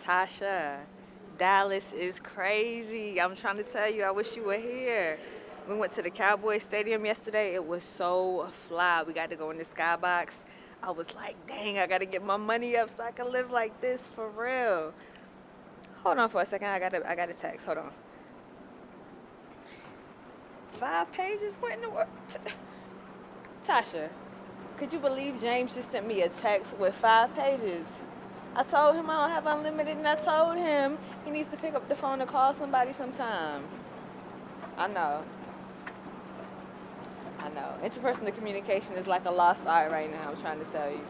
Tasha, Dallas is crazy. I'm trying to tell you, I wish you were here. We went to the Cowboy Stadium yesterday. It was so fly. We got to go in the skybox. I was like, dang, I got to get my money up so I can live like this for real. Hold on for a second. I got a text. Hold on. 5 pages? What in the world? Tasha, could you believe James just sent me a text with 5 pages? I told him I don't have unlimited, and I told him he needs to pick up the phone and call somebody sometime. I know. I know. Interpersonal communication is like a lost art right now, I'm trying to tell you.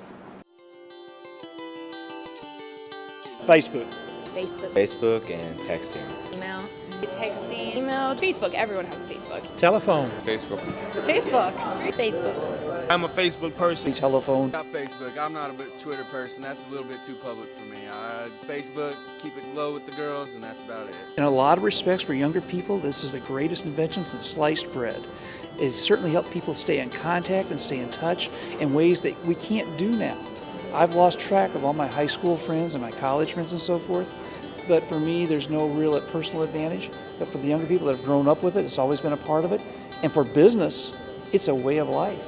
Facebook. Facebook. Facebook and texting. Email. Texting. Email. Facebook. Everyone has a Facebook. Telephone. Facebook. Facebook. Facebook. I'm a Facebook person. Telephone. Not Facebook. I'm not a bit Twitter person. That's a little bit too public for me. Facebook, keep it low with the girls, and that's about it. In a lot of respects for younger people, this is the greatest invention since sliced bread. It certainly helped people stay in contact and stay in touch in ways that we can't do now. I've lost track of all my high school friends and my college friends and so forth. But for me, there's no real personal advantage. But for the younger people that have grown up with it, it's always been a part of it. And for business, it's a way of life.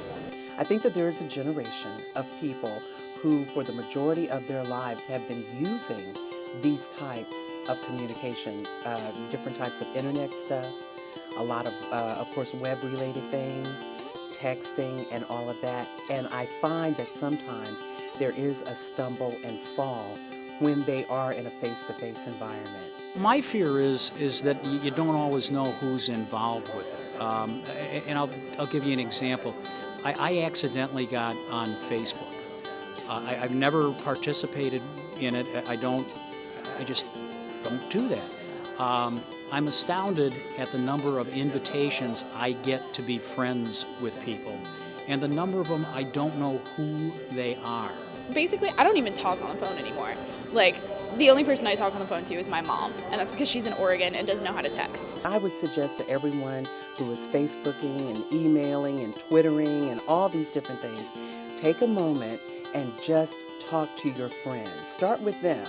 I think that there is a generation of people who, for the majority of their lives, have been using these types of communication, different types of internet stuff, a lot of course, web-related things, texting, and all of that. And I find that sometimes there is a stumble and fall when they are in a face-to-face environment. My fear is that you don't always know who's involved with it. And I'll give you an example. I accidentally got on Facebook. I've never participated in it. I just don't do that. I'm astounded at the number of invitations I get to be friends with people, and the number of them I don't know who they are. Basically, I don't even talk on the phone anymore. Like, the only person I talk on the phone to is my mom, and that's because she's in Oregon and doesn't know how to text. I would suggest to everyone who is Facebooking and emailing and Twittering and all these different things, take a moment and just talk to your friends. Start with them.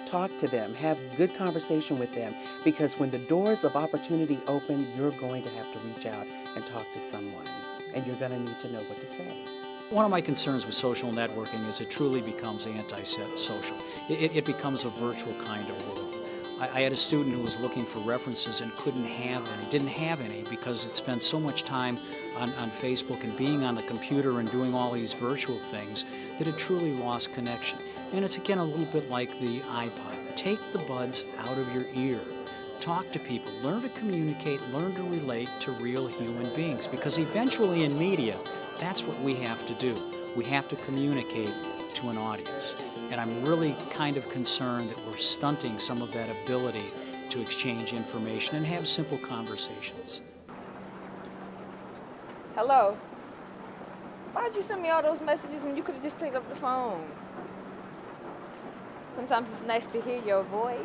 Talk to them. Have good conversation with them, because when the doors of opportunity open, you're going to have to reach out and talk to someone, and you're going to need to know what to say. One of my concerns with social networking is it truly becomes anti-social. It becomes a virtual kind of world. I had a student who was looking for references and didn't have any because it spent so much time on Facebook and being on the computer and doing all these virtual things that it truly lost connection. And it's again a little bit like the iPod. Take the buds out of your ear. Talk to people, learn to communicate, learn to relate to real human beings, because eventually in media, that's what we have to do. We have to communicate to an audience. And I'm really kind of concerned that we're stunting some of that ability to exchange information and have simple conversations. Hello? Why'd you send me all those messages when you could have just picked up the phone? Sometimes it's nice to hear your voice.